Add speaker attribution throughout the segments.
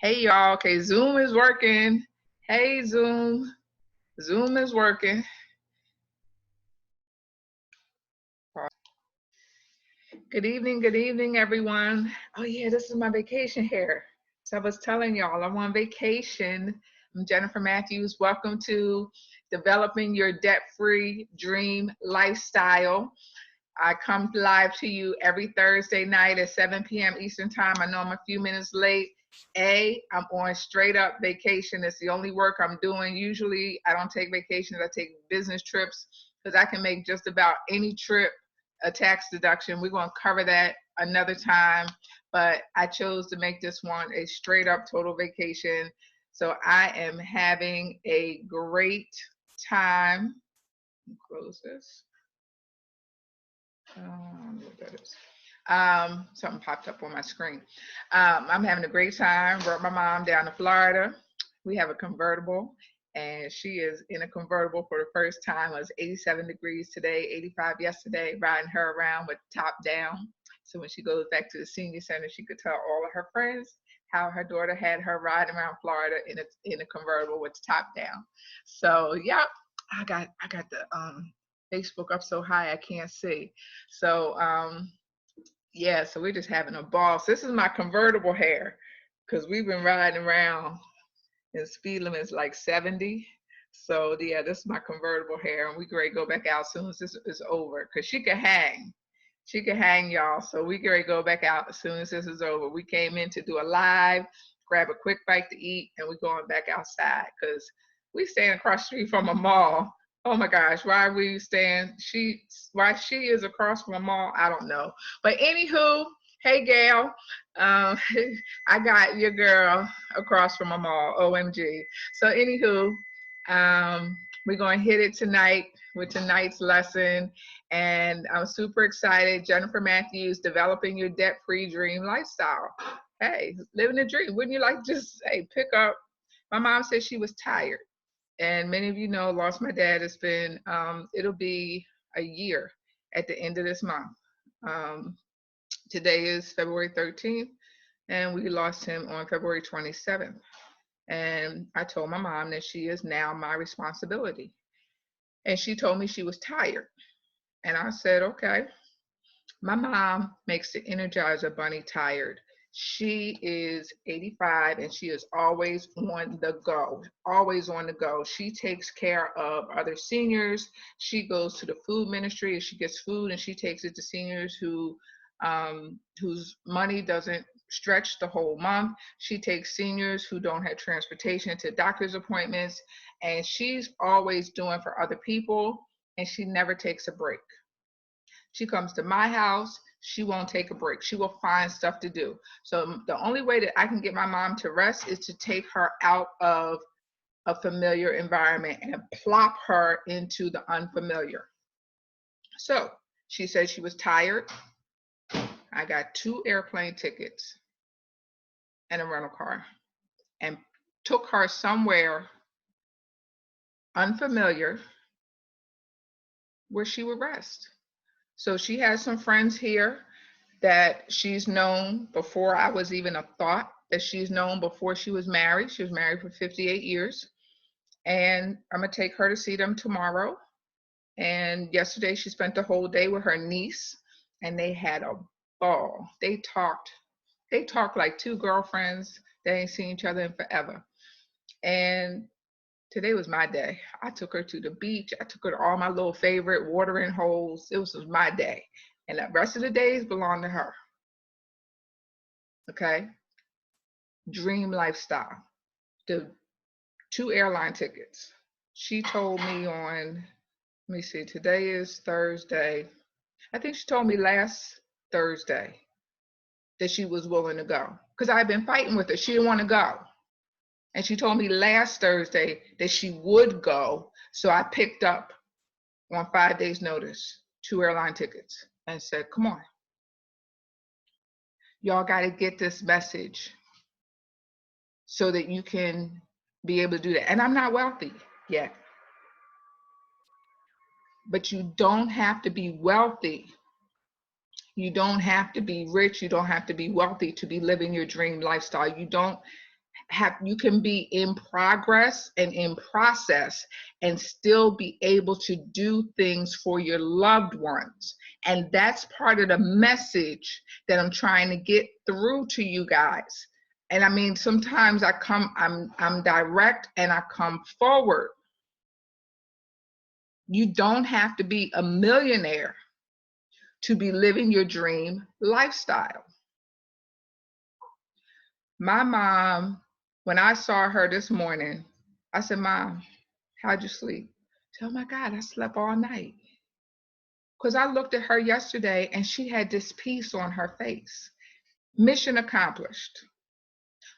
Speaker 1: Hey y'all, okay, Zoom is working. Hey Zoom, Zoom is working. Good evening everyone. Oh yeah, this is my vacation hair. So I was telling y'all I'm on vacation. I'm Jennifer Matthews. Welcome to Developing Your Debt-Free Dream Lifestyle. I come live to you every Thursday night at 7 p.m. Eastern Time. I know I'm a few minutes late. I'm on straight up vacation. It's the only work I'm doing. Usually I don't take vacations. I take business trips because I can make just about any trip a tax deduction. We're going to cover that another time, but I chose to make this one a straight up total vacation. So I am having a great time. Close this. What that is. Something popped up on my screen. I'm having a great time. Brought my mom down to Florida. We have a convertible, and she is in a convertible for the first time. It was 87 degrees today, 85 yesterday, riding her around with top down. So when she goes back to the senior center, she could tell all of her friends how her daughter had her riding around Florida in a convertible with the top down. So yeah, I got the Facebook up so high I can't see. So yeah, so we're just having a ball. So this is my convertible hair because we've been riding around and speed limit is like 70. So yeah, this is my convertible hair, and we ready to go back out as soon as this is over because she can hang. She can hang, y'all. So we ready to go back out as soon as this is over. We came in to do a live, grab a quick bite to eat, and we're going back outside because we staying across the street from a mall. Oh my gosh, why are we staying? Why she is across from a mall, I don't know. But anywho, hey Gail, I got your girl across from a mall. OMG. So anywho, we're gonna hit it tonight with tonight's lesson, and I'm super excited. Jennifer Matthews, Developing Your Debt-Free Dream Lifestyle. Hey, living a dream. Wouldn't you like to just pick up? My mom said she was tired, and many of you know, lost my dad. It's been it'll be a year at the end of this month. Um, Today is February 13th, and we lost him on February 27th. And I told my mom that she is now my responsibility. And she told me she was tired. And I said, okay. My mom makes the Energizer Bunny tired. She is 85 and she is always on the go, always on the go. She takes care of other seniors. She goes to the food ministry and she gets food and she takes it to seniors whose money doesn't stretch the whole month. She takes seniors who don't have transportation to doctor's appointments, and she's always doing for other people, and she never takes a break. She comes to my house, she won't take a break. She will find stuff to do. So the only way that I can get my mom to rest is to take her out of a familiar environment and plop her into the unfamiliar. So she said she was tired. I got 2 airplane tickets and a rental car and took her somewhere unfamiliar where she would rest. So she has some friends here that she's known before I was even a thought, that she's known before she was married. She was married for 58 years. And I'm going to take her to see them tomorrow. And yesterday she spent the whole day with her niece and they had a ball. They talked like 2 girlfriends that ain't seen each other in forever. And today was my day. I took her to the beach. I took her to all my little favorite watering holes. It was my day. And the rest of the days belong to her. Okay? Dream lifestyle. The 2 airline tickets. She told me on, let me see, today is Thursday. I think she told me last Thursday that she was willing to go. Because I've been fighting with her. She didn't want to go. And she told me last Thursday that she would go. So I picked up on 5 days' notice 2 airline tickets and said, come on. Y'all got to get this message so that you can be able to do that. And I'm not wealthy yet. But you don't have to be wealthy. You don't have to be rich. You don't have to be wealthy to be living your dream lifestyle. You don't You can be in progress and in process and still be able to do things for your loved ones. And that's part of the message that I'm trying to get through to you guys. And I mean, sometimes I'm direct and I come forward. You don't have to be a millionaire to be living your dream lifestyle. My mom, when I saw her this morning, I said, Mom, how'd you sleep? She said, oh my God, I slept all night. Because I looked at her yesterday and she had this peace on her face. Mission accomplished.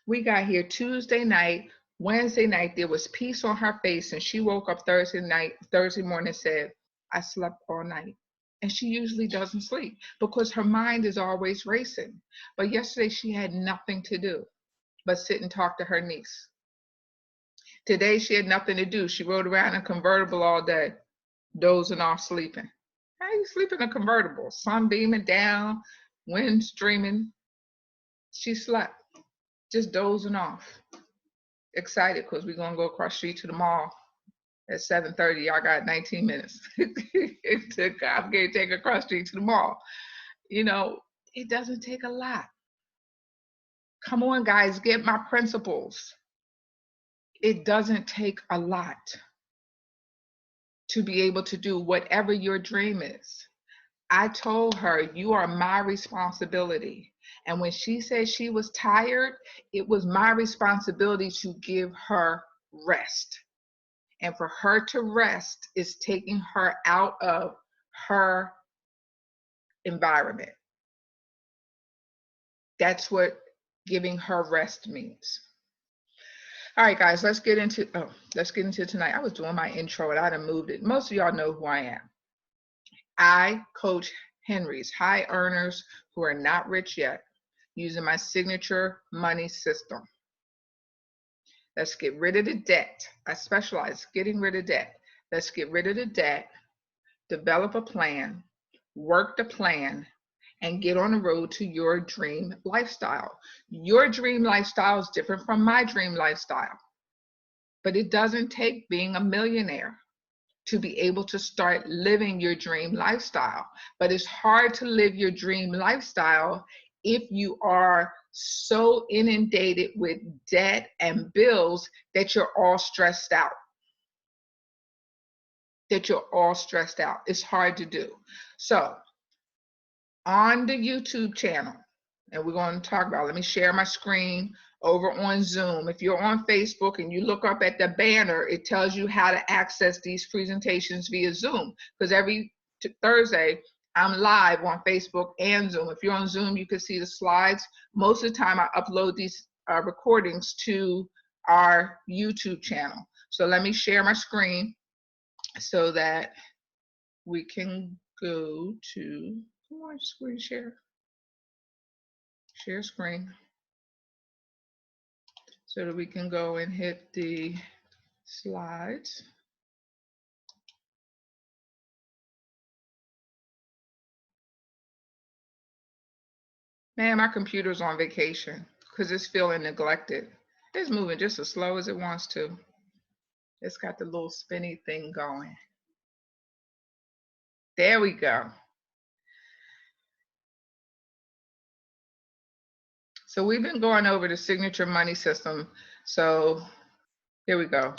Speaker 1: We got here Tuesday night. Wednesday night, there was peace on her face, and she woke up Thursday morning and said, I slept all night. And she usually doesn't sleep because her mind is always racing. But yesterday she had nothing to do but sit and talk to her niece. Today she had nothing to do. She rode around in a convertible all day, dozing off, sleeping. How you sleep in a convertible? Sun beaming down, wind streaming. She slept, just dozing off. Excited because we're going to go across the street to the mall at 7:30. Y'all got 19 minutes to take across the street to the mall. You know, it doesn't take a lot. Come on, guys, get my principles. It doesn't take a lot to be able to do whatever your dream is. I told her, you are my responsibility. And when she said she was tired, it was my responsibility to give her rest. And for her to rest is taking her out of her environment. That's what giving her rest means. All right, guys, let's get into tonight. I was doing my intro and I done moved it. Most of y'all know who I am. I coach Henrys, high earners who are not rich yet, using my signature money system. Let's get rid of the debt. I specialize getting rid of debt. Let's get rid of the debt, develop a plan, work the plan, and get on the road to your dream lifestyle. Your dream lifestyle is different from my dream lifestyle, but it doesn't take being a millionaire to be able to start living your dream lifestyle. But it's hard to live your dream lifestyle if you are so inundated with debt and bills that you're all stressed out. It's hard to do. So on the YouTube channel, and we're going to talk about, let me share my screen over on Zoom. If you're on Facebook and you look up at the banner, it tells you how to access these presentations via Zoom, because every Thursday I'm live on Facebook and Zoom. If you're on Zoom, you can see the slides. Most of the time I upload these recordings to our YouTube channel. So let me share my screen so that we can go to, come on, screen share screen, so that we can go and hit the slides. Man, my computer's on vacation because it's feeling neglected. It's moving just as slow as it wants to. It's got the little spinny thing going. There we go. So we've been going over the signature money system. So here we go.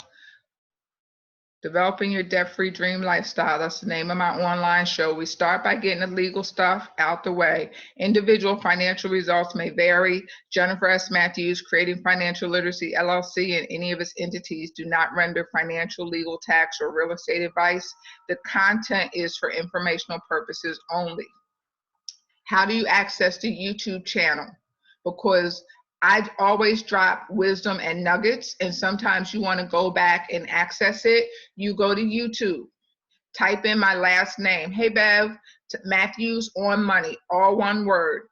Speaker 1: Developing your debt-free dream lifestyle. That's the name of my online show. We start by getting the legal stuff out the way. Individual financial results may vary. Jennifer S. Matthews, Creating Financial Literacy, LLC, and any of its entities do not render financial, legal, tax, or real estate advice. The content is for informational purposes only. How do you access the YouTube channel? Because I always drop wisdom and nuggets, and sometimes you want to go back and access it. You go to YouTube, type in my last name. Hey, Bev, Matthews on Money, all one word.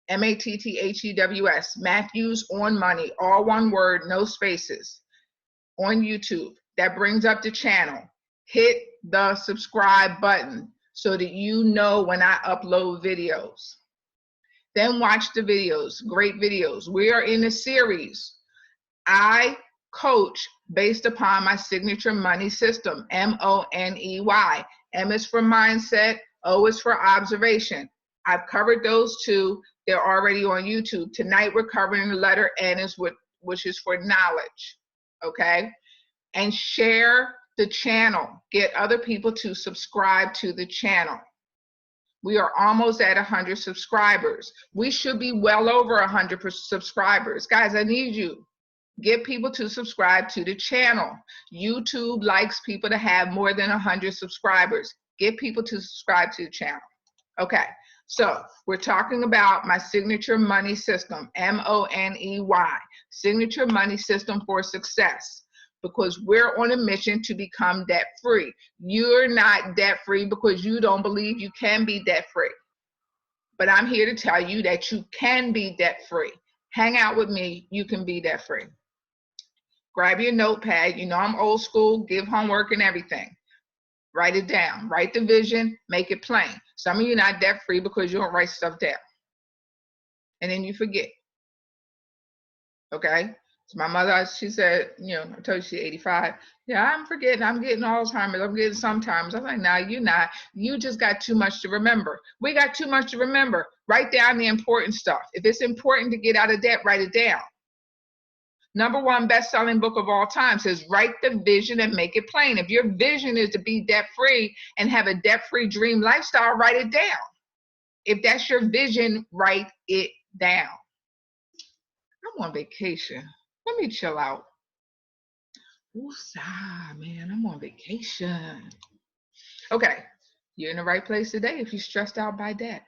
Speaker 1: Matthews, Matthews on Money, all one word, no spaces, on YouTube. That brings up the channel. Hit the subscribe button so that you know when I upload videos. Then watch the videos, great videos. We are in a series I coach based upon my signature money system, M.O.N.E.Y. M is for mindset, O is for observation. I've covered those two. They're already on YouTube. Tonight we're covering the letter N, which is for knowledge. Okay? And share the channel. Get other people to subscribe to the channel. We are almost at 100 subscribers. We should be well over 100 subscribers. Guys, I need you. Get people to subscribe to the channel. YouTube likes people to have more than 100 subscribers. Get people to subscribe to the channel. Okay, so we're talking about my signature money system, M.O.N.E.Y, signature money system for success, because we're on a mission to become debt-free. You're not debt-free because you don't believe you can be debt-free. But I'm here to tell you that you can be debt-free. Hang out with me, you can be debt-free. Grab your notepad. You know I'm old school, give homework and everything. Write it down. Write the vision, make it plain. Some of you are not debt-free because you don't write stuff down. And then you forget. Okay? So my mother, she said, you know, I told you she's 85. Yeah, I'm forgetting. I'm getting Alzheimer's. I'm getting sometimes. I was like, no, you're not. You just got too much to remember. We got too much to remember. Write down the important stuff. If it's important to get out of debt, write it down. #1 best-selling book of all time says, write the vision and make it plain. If your vision is to be debt-free and have a debt-free dream lifestyle, write it down. If that's your vision, write it down. I'm on vacation. Let me chill out. Woosah, man, I'm on vacation. Okay, you're in the right place today if you're stressed out by debt.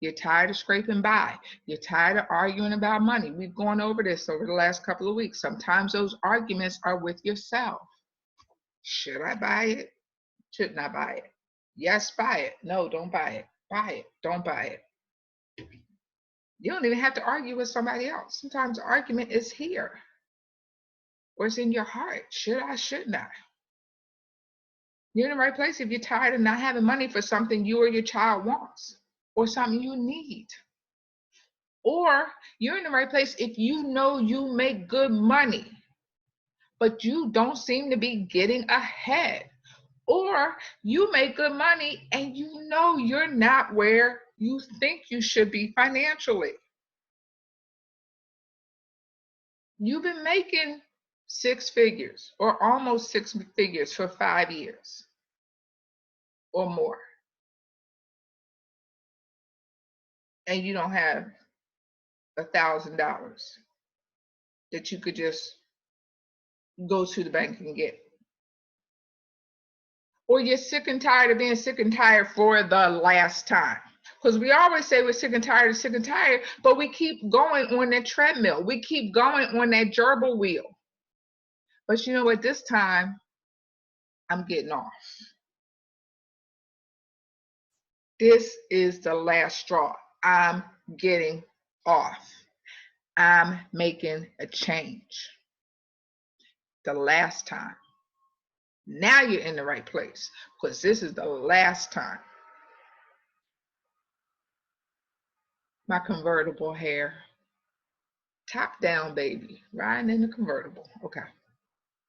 Speaker 1: You're tired of scraping by. You're tired of arguing about money. We've gone over this over the last couple of weeks. Sometimes those arguments are with yourself. Should I buy it? Shouldn't I buy it? Yes, buy it. No, don't buy it. Buy it. Don't buy it. You don't even have to argue with somebody else. Sometimes the argument is here or it's in your heart. Should I? Shouldn't I? You're in the right place if you're tired of not having money for something you or your child wants or something you need. Or you're in the right place if you know you make good money, but you don't seem to be getting ahead. Or you make good money and you know you're not where you think you should be financially. You've been making 6 figures or almost 6 figures for 5 years or more, and you don't have $1,000 that you could just go to the bank and get. Or you're sick and tired of being sick and tired for the last time. Because we always say we're sick and tired, but we keep going on that treadmill. We keep going on that gerbil wheel. But you know what? This time, I'm getting off. This is the last straw. I'm getting off. I'm making a change. The last time. Now you're in the right place because this is the last time. My convertible hair. Top down, baby. Riding in the convertible. Okay.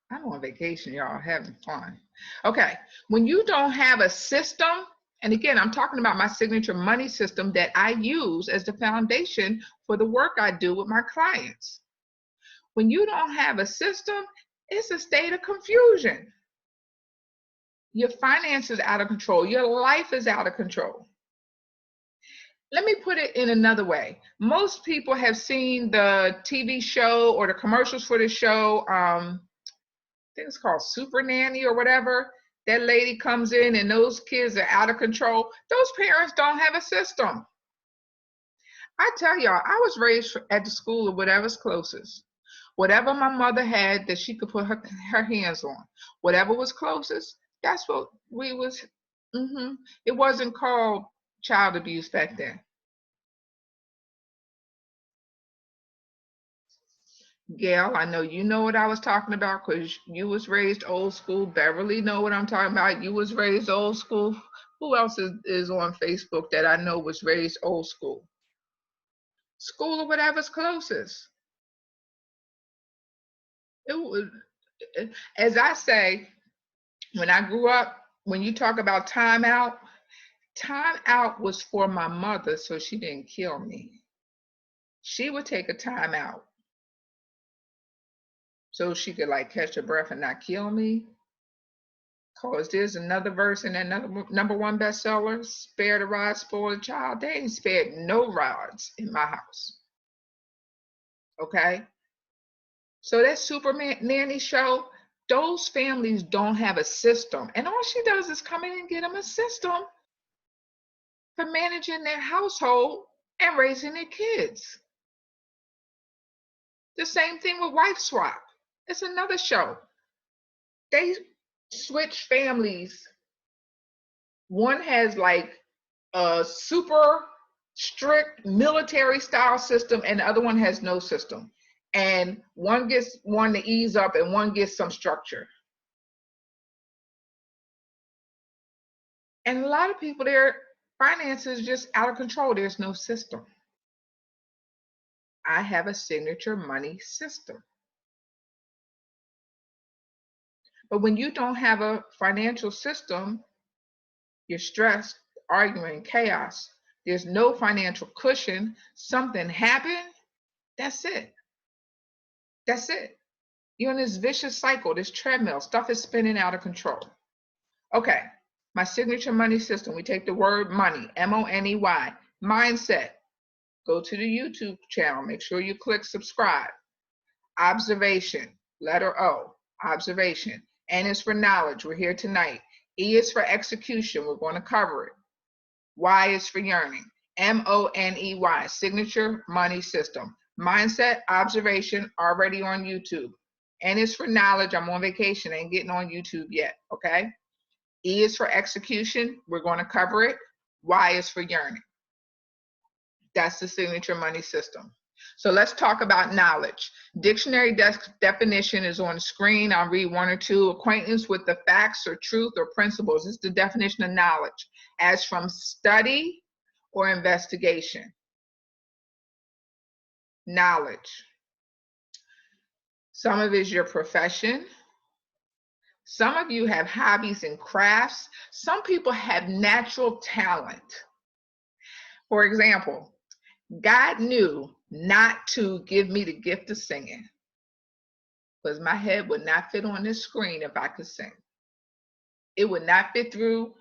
Speaker 1: I'm on vacation, y'all, having fun. Okay. When you don't have a system, and again, I'm talking about my signature money system that I use as the foundation for the work I do with my clients. When you don't have a system, it's a state of confusion. Your finances out of control. Your life is out of control. Let me put it in another way. Most people have seen the TV show or the commercials for the show. I think it's called Super Nanny or whatever. That lady comes in and those kids are out of control. Those parents don't have a system. I tell y'all, I was raised at the school of whatever's closest. Whatever my mother had that she could put her hands on. Whatever was closest, that's what we was. It wasn't called child abuse back then. Gail, I know you know what I was talking about because you was raised old school. Beverly know what I'm talking about. You was raised old school. Who else is on Facebook that I know was raised old school? School or whatever's closest. It was, as I say, when I grew up, when you talk about time out was for my mother so she didn't kill me. She would take a time out so she could like catch her breath and not kill me. Cause there's another verse in that number one bestseller, spare the rod, spoil the child. They ain't spared no rods in my house. Okay? So that Superman nanny show, those families don't have a system. And all she does is come in and get them a system for managing their household and raising their kids. The same thing with Wife Swap. It's another show. They switch families. One has like a super strict military style system, and the other one has no system. And one gets one to ease up, and one gets some structure. And a lot of people, their finances just out of control. There's no system. I have a signature money system. But when you don't have a financial system, you're stressed, arguing, chaos. There's no financial cushion. Something happened. That's it. That's it. You're in this vicious cycle, this treadmill. Stuff is spinning out of control. Okay, my signature money system. We take the word money, M-O.N.E.Y, mindset. Go to the YouTube channel. Make sure you click subscribe. Observation, letter O, observation. N is for knowledge. We're here tonight. E is for execution. We're going to cover it. Y is for yearning. M-O-N-E-Y, signature money system. Mindset, observation, already on YouTube. N is for knowledge. I'm on vacation. I ain't getting on YouTube yet, okay? E is for execution. We're going to cover it. Y is for yearning. That's the signature money system. So let's talk about knowledge. Dictionary definition is on the screen. I'll read one or two. Acquaintance with the facts or truth or principles. This is the definition of knowledge. As from study or investigation. Knowledge. Some of it is your profession. Some of you have hobbies and crafts. Some people have natural talent. For example, God knew not to give me the gift of singing because my head would not fit on this screen if I could sing. It would not fit through.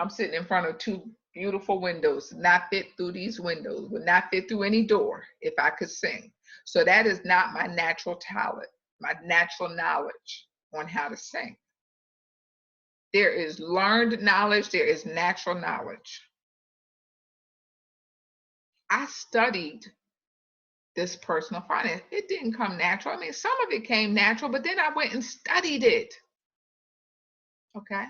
Speaker 1: I'm sitting in front of two beautiful windows, not fit through these windows, would not fit through any door if I could sing. So that is not my natural talent, my natural knowledge on how to sing. There is learned knowledge, there is natural knowledge. I studied this personal finance. It didn't come natural. I mean, some of it came natural, but then I went and studied it. Okay.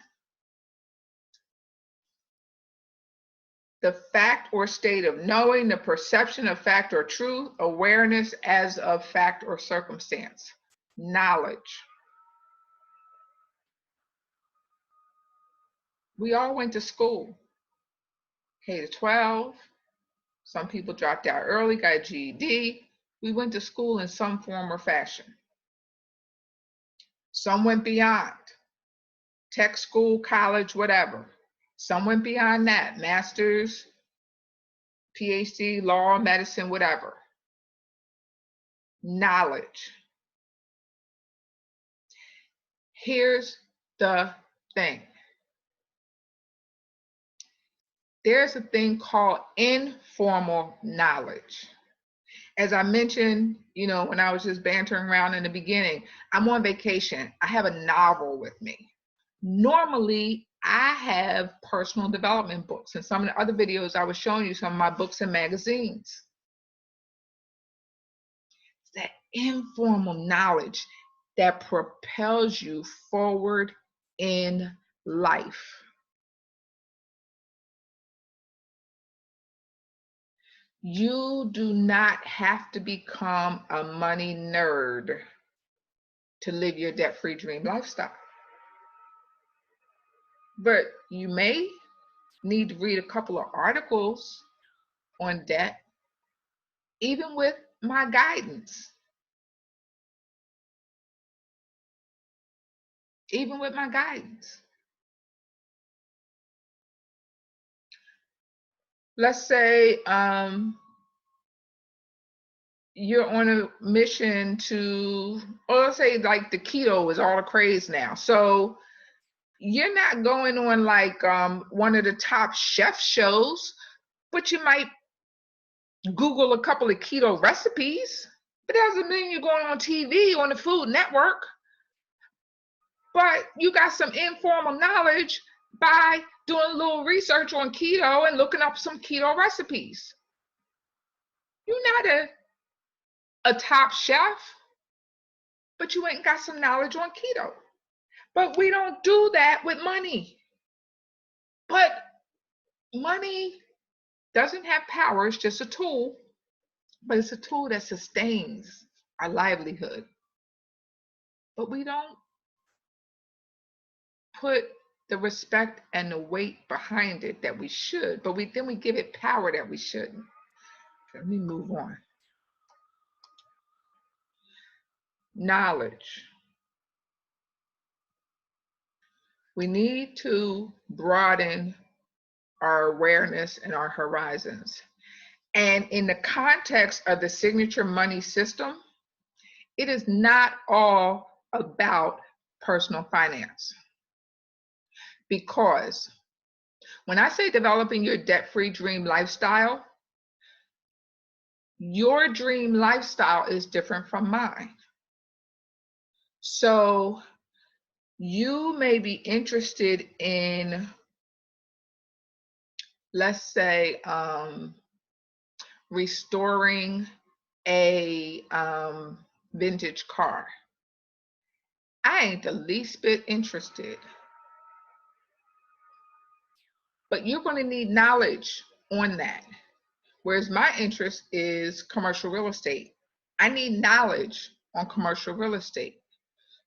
Speaker 1: The fact or state of knowing, the perception of fact or truth, awareness as of fact or circumstance. Knowledge. We all went to school, K to 12. Some people dropped out early, got a GED. We went to school in some form or fashion. Some went beyond, tech school, college, whatever. Some went beyond that, master's, PhD, law, medicine, whatever. Knowledge. Here's the thing. There's a thing called informal knowledge. As I mentioned, when I was just bantering around in the beginning, I'm on vacation. I have a novel with me. Normally, I have personal development books. In some of the other videos, I was showing you some of my books and magazines. It's that informal knowledge that propels you forward in life. You do not have to become a money nerd to live your debt-free dream lifestyle. But you may need to read a couple of articles on debt, even with my guidance. even with my guidance. Let's say you're on a mission to, or let's say like the keto is all the craze now. So you're not going on like one of the top chef shows, but you might Google a couple of keto recipes. But that doesn't mean you're going on TV on the Food Network. But you got some informal knowledge by doing a little research on keto and looking up some keto recipes. You're not a top chef, but you ain't got some knowledge on keto. But we don't do that with money. But money doesn't have power, it's just a tool, but it's a tool that sustains our livelihood. But we don't put the respect and the weight behind it that we should, but then we give it power that we shouldn't. Let me move on. Knowledge. We need to broaden our awareness and our horizons. And in the context of the signature money system, it is not all about personal finance. Because when I say developing your debt-free dream lifestyle, your dream lifestyle is different from mine. So you may be interested in, let's say, restoring a vintage car. I ain't the least bit interested. But you're going to need knowledge on that. Whereas my interest is commercial real estate. I need knowledge on commercial real estate.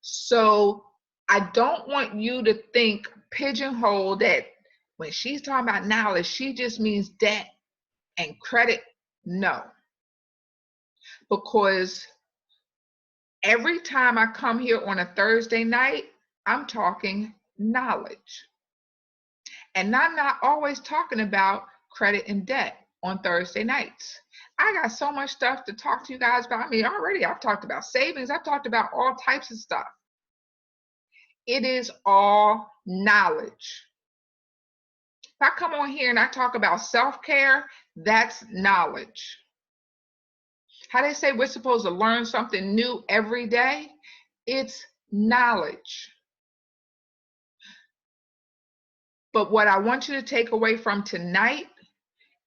Speaker 1: So I don't want you to think pigeonhole that when she's talking about knowledge, she just means debt and credit. No. Because every time I come here on a Thursday night, I'm talking knowledge. And I'm not always talking about credit and debt on Thursday nights. I got so much stuff to talk to you guys about. I mean, already I've talked about savings. I've talked about all types of stuff. It is all knowledge. If I come on here and I talk about self-care, that's knowledge. How they say we're supposed to learn something new every day? It's knowledge. But what I want you to take away from tonight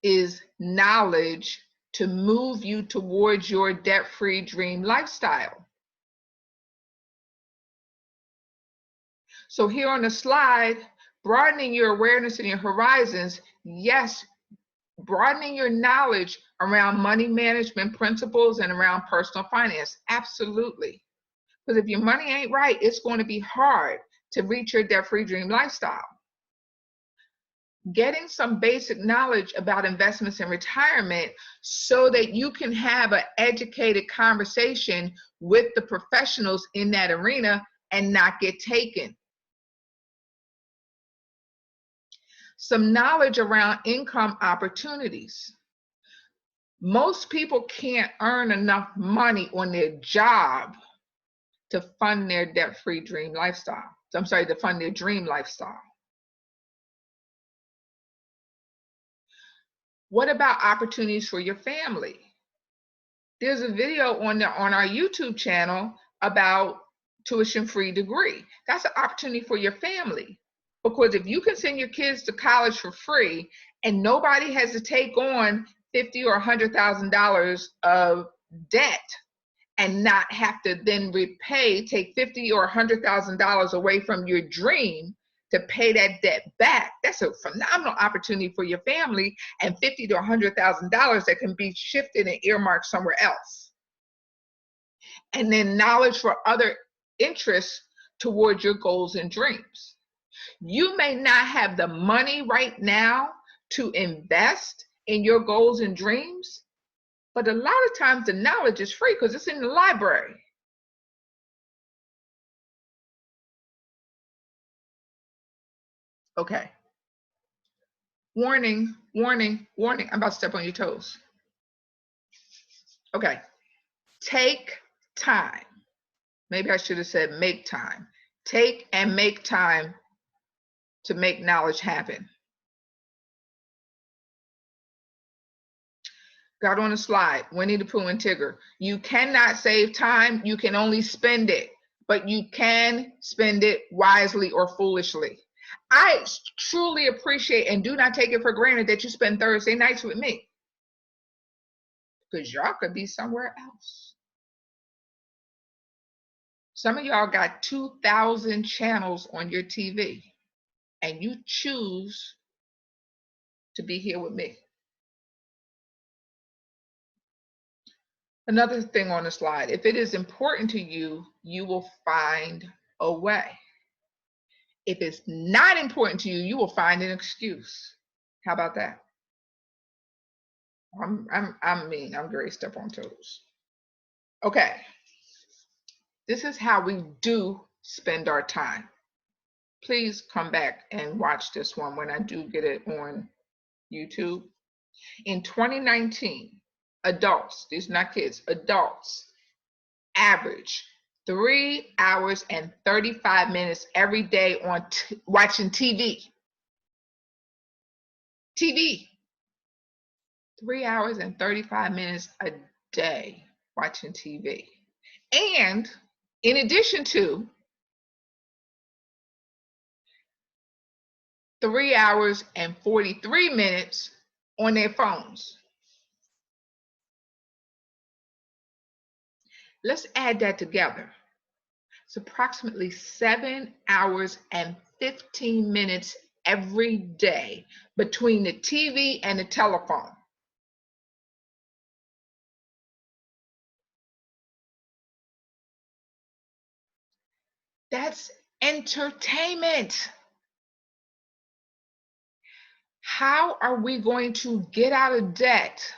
Speaker 1: is knowledge to move you towards your debt-free dream lifestyle. So here on the slide, broadening your awareness and your horizons, yes, broadening your knowledge around money management principles and around personal finance, absolutely. Because if your money ain't right, it's going to be hard to reach your debt-free dream lifestyle. Getting some basic knowledge about investments and retirement so that you can have an educated conversation with the professionals in that arena and not get taken. Some knowledge around income opportunities. Most people can't earn enough money on their job to fund their debt-free dream lifestyle. I'm sorry, to fund their dream lifestyle. What about opportunities for your family? There's a video on our YouTube channel about tuition-free degree. That's an opportunity for your family. Because if you can send your kids to college for free and nobody has to take on $50,000 or $100,000 of debt and not have to then take $50,000 or $100,000 away from your dream to pay that debt back, that's a phenomenal opportunity for your family, and $50,000 to $100,000 that can be shifted and earmarked somewhere else. And then knowledge for other interests towards your goals and dreams. You may not have the money right now to invest in your goals and dreams, but a lot of times the knowledge is free because it's in the library. Okay. Warning, warning, warning. I'm about to step on your toes. Okay. Take time. Maybe I should have said make time. Take and make time to make knowledge happen. Got on a slide, Winnie the Pooh and Tigger. You cannot save time, you can only spend it, but you can spend it wisely or foolishly. I truly appreciate and do not take it for granted that you spend Thursday nights with me, because y'all could be somewhere else. Some of y'all got 2,000 channels on your TV, and you choose to be here with me. Another thing on the slide, if it is important to you, you will find a way. If it's not important to you, you will find an excuse. How about that? I'm mean. I'm very step on toes. Okay. This is how we do spend our time. Please come back and watch this one when I do get it on YouTube. In 2019, adults, these are not kids, adults average 3 hours and 35 minutes every day on watching TV. TV. 3 hours and 35 minutes a day watching TV. And in addition to 3 hours and 43 minutes on their phones. Let's add that together. It's approximately 7 hours and 15 minutes every day between the TV and the telephone. That's entertainment. How are we going to get out of debt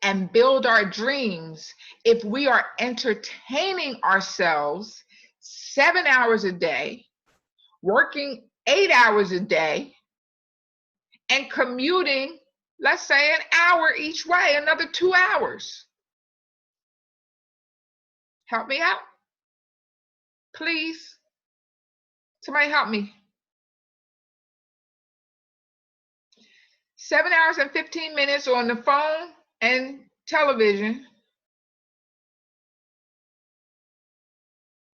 Speaker 1: and build our dreams if we are entertaining ourselves 7 hours a day, working 8 hours a day, and commuting, let's say, an hour each way, another 2 hours? Help me out, please. Somebody help me. 7 hours and 15 minutes on the phone and television,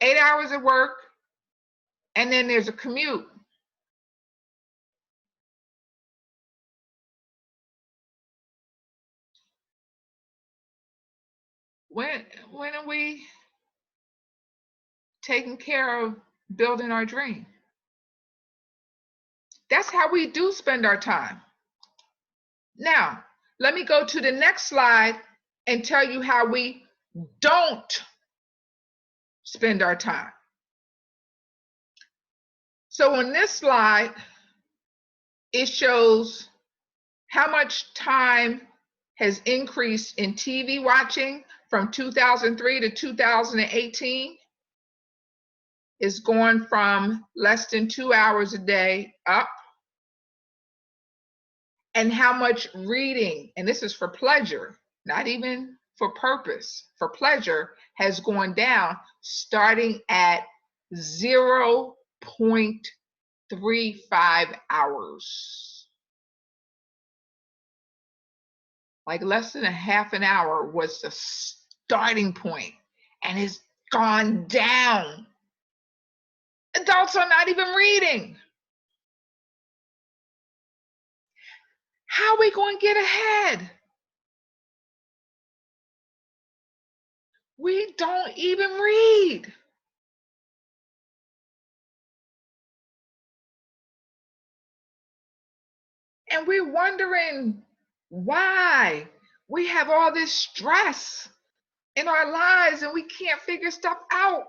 Speaker 1: 8 hours at work, and then there's a commute. When are we taking care of building our dream? That's how we do spend our time. Now, let me go to the next slide and tell you how we don't spend our time. So on this slide, it shows how much time has increased in TV watching from 2003 to 2018. It's gone from less than 2 hours a day up. And how much reading, and this is for pleasure, not even for purpose, for pleasure, has gone down, starting at 0.35 hours. Like less than a half an hour was the starting point, and it's gone down. Adults are not even reading. How are we going to get ahead? We don't even read. And we're wondering why we have all this stress in our lives and we can't figure stuff out.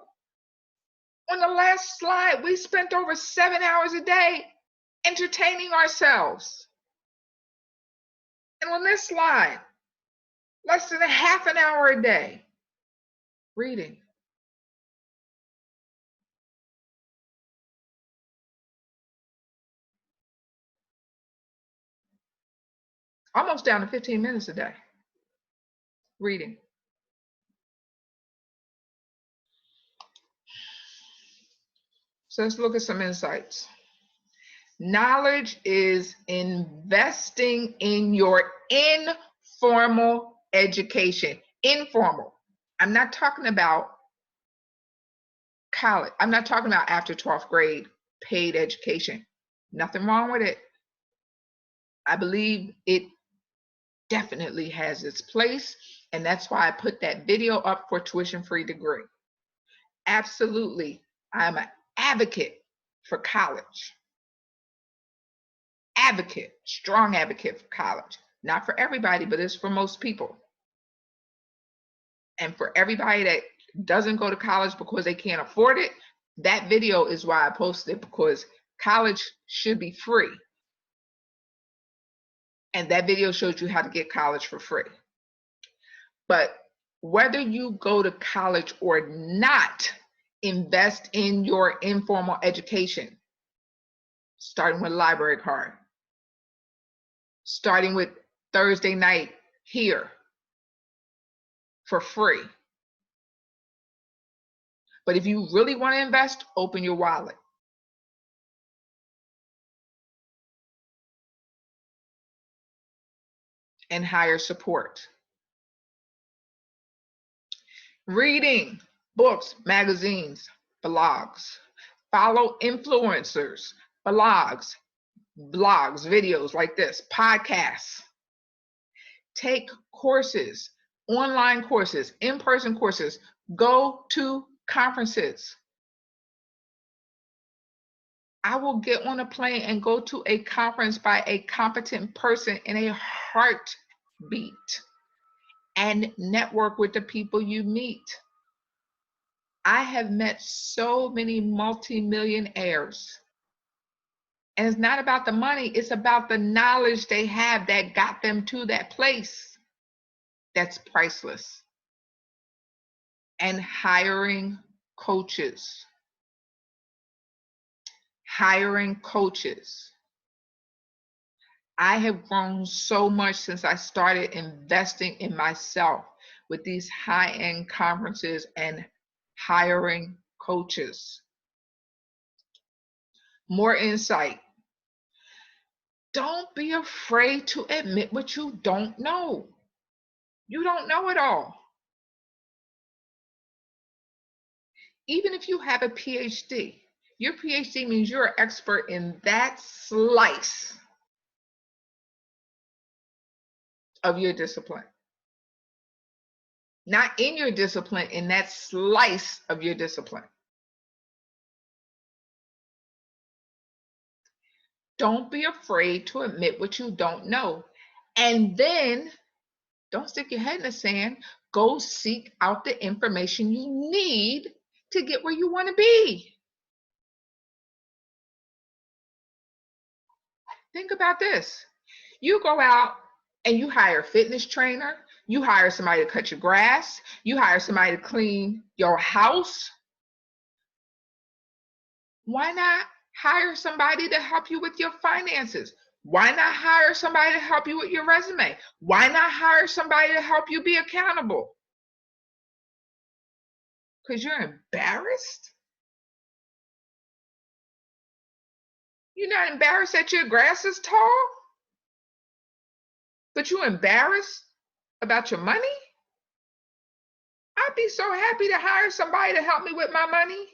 Speaker 1: On the last slide, we spent over 7 hours a day entertaining ourselves. And on this slide, less than a half an hour a day reading. Almost down to 15 minutes a day reading. So let's look at some insights. Knowledge is investing in your informal education. Informal. I'm not talking about college. I'm not talking about after 12th grade paid education. Nothing wrong with it. I believe it definitely has its place, and that's why I put that video up for tuition-free degree. Absolutely, I'm an advocate for college. Advocate, strong advocate for college. Not for everybody, but it's for most people. And for everybody that doesn't go to college because they can't afford it, that video is why I posted it, because college should be free. And that video shows you how to get college for free. But whether you go to college or not, invest in your informal education, starting with a library card, starting with Thursday night here for free. But if you really want to invest, open your wallet. And hire support. Reading books, magazines, blogs. Follow influencers, blogs, videos like this, podcasts. Take courses, online courses, in-person courses. Go to conferences. I will get on a plane and go to a conference by a competent person in a heartbeat and network with the people you meet. I have met so many multimillionaires. And it's not about the money, it's about the knowledge they have that got them to that place. That's priceless. And hiring coaches. Hiring coaches. I have grown so much since I started investing in myself with these high-end conferences and hiring coaches. More insight. Don't be afraid to admit what you don't know. You don't know it all. Even if you have a PhD, your PhD means you're an expert in that slice of your discipline. Not in your discipline, in that slice of your discipline. Don't be afraid to admit what you don't know. And then don't stick your head in the sand. Go seek out the information you need to get where you want to be. Think about this. You go out and you hire a fitness trainer, you hire somebody to cut your grass, you hire somebody to clean your house. Why not hire somebody to help you with your finances? Why not hire somebody to help you with your resume? Why not hire somebody to help you be accountable? Because you're embarrassed? You're not embarrassed that your grass is tall? But you're embarrassed about your money? I'd be so happy to hire somebody to help me with my money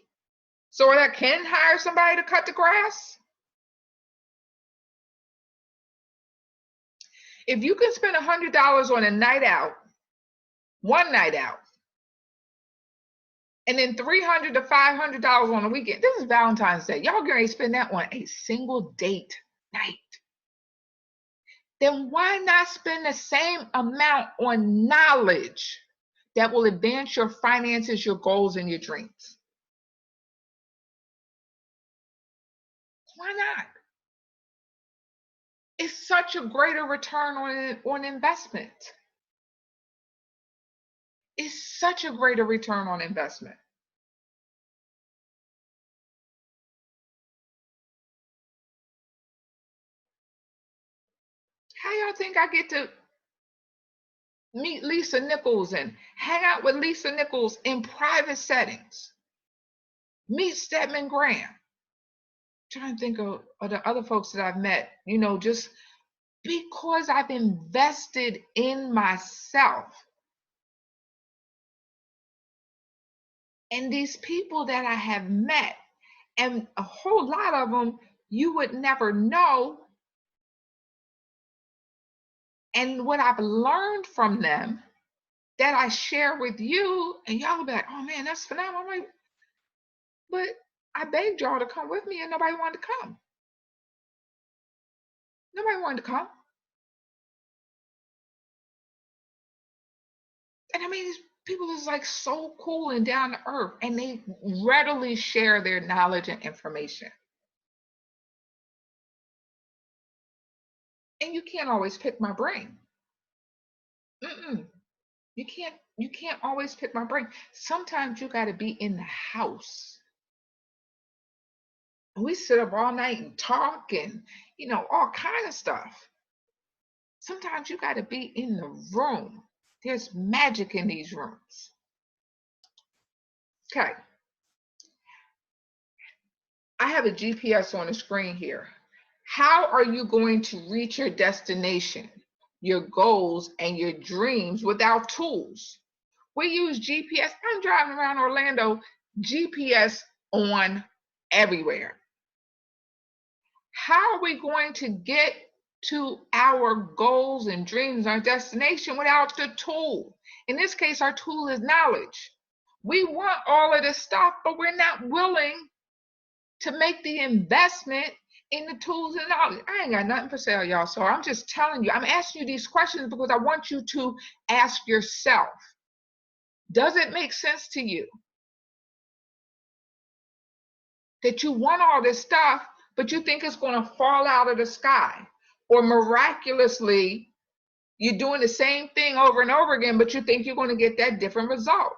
Speaker 1: so that I can hire somebody to cut the grass. If you can spend $100 on a night out, one night out, and then $300 to $500 on a weekend, this is Valentine's Day. Y'all gonna spend that on a single date night. Then why not spend the same amount on knowledge that will advance your finances, your goals, and your dreams? Why not? It's such a greater return on investment. It's such a greater return on investment. How y'all think I get to meet Lisa Nichols and hang out with Lisa Nichols in private settings? Meet Stedman Graham. Trying to think of the other folks that I've met, just because I've invested in myself. And these people that I have met, and a whole lot of them you would never know. And what I've learned from them that I share with you, and y'all will be like, oh man, that's phenomenal. I'm like, but I begged y'all to come with me and nobody wanted to come. Nobody wanted to come. And I mean, these people is like so cool and down to earth, and they readily share their knowledge and information. And you can't always pick my brain. You can't always pick my brain. Sometimes you got to be in the house. And we sit up all night and talk and all kind of stuff. Sometimes you got to be in the room. There's magic in these rooms. Okay. I have a GPS on the screen here. How are you going to reach your destination, your goals, and your dreams without tools? We use GPS. I'm driving around Orlando, GPS on everywhere. How are we going to get to our goals and dreams, our destination, without the tool? In this case, our tool is knowledge. We want all of this stuff, but we're not willing to make the investment in the tools and knowledge. I ain't got nothing for sale, y'all. So I'm just telling you, I'm asking you these questions because I want you to ask yourself, does it make sense to you that you want all this stuff, but you think it's going to fall out of the sky? Or miraculously, you're doing the same thing over and over again, but you think you're going to get that different result?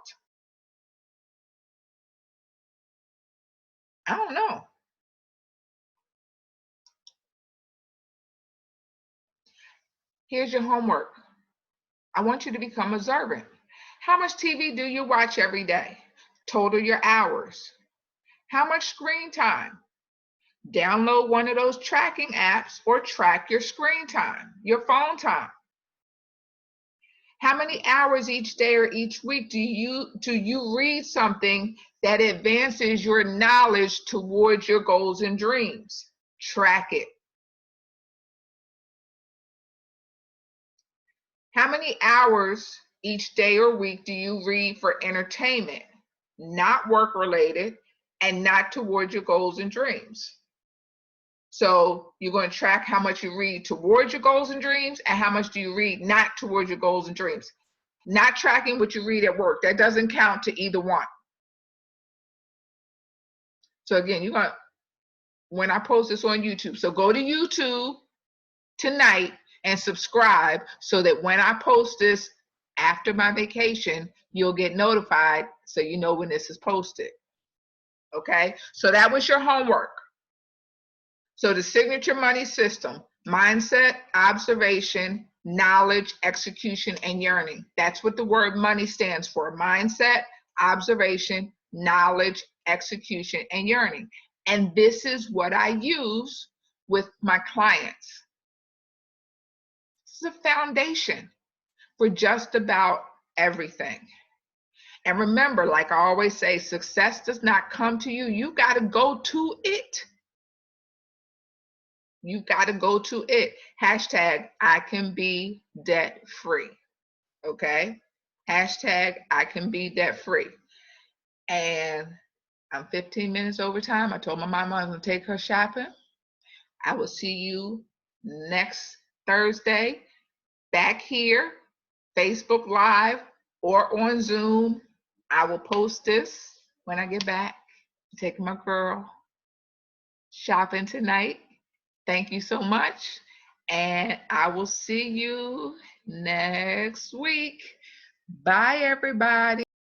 Speaker 1: I don't know. Here's your homework. I want you to become observant. How much TV do you watch every day? Total your hours. How much screen time? Download one of those tracking apps or track your screen time, your phone time. How many hours each day or each week do you read something that advances your knowledge towards your goals and dreams? Track it. How many hours each day or week do you read for entertainment, not work related, and not towards your goals and dreams? So you're going to track how much you read towards your goals and dreams and how much do you read not towards your goals and dreams. Not tracking what you read at work. That doesn't count to either one. So again, you're going to, when I post this on YouTube, so go to YouTube tonight and subscribe so that when I post this after my vacation, you'll get notified so you know when this is posted. Okay, so that was your homework. So the signature money system: mindset, observation, knowledge, execution, and yearning. That's what the word money stands for: mindset, observation, knowledge, execution, and yearning. And this is what I use with my clients. This is a foundation for just about everything. And remember, like I always say, success does not come to you. You got to go to it. You got to go to it. Hashtag I can be debt free. Okay? Hashtag I can be debt free. And I'm 15 minutes over time. I told my mama I was going to take her shopping. I will see you next Thursday back here, Facebook Live or on Zoom. I will post this when I get back. I'm taking my girl shopping tonight. Thank you so much. And I will see you next week. Bye, everybody.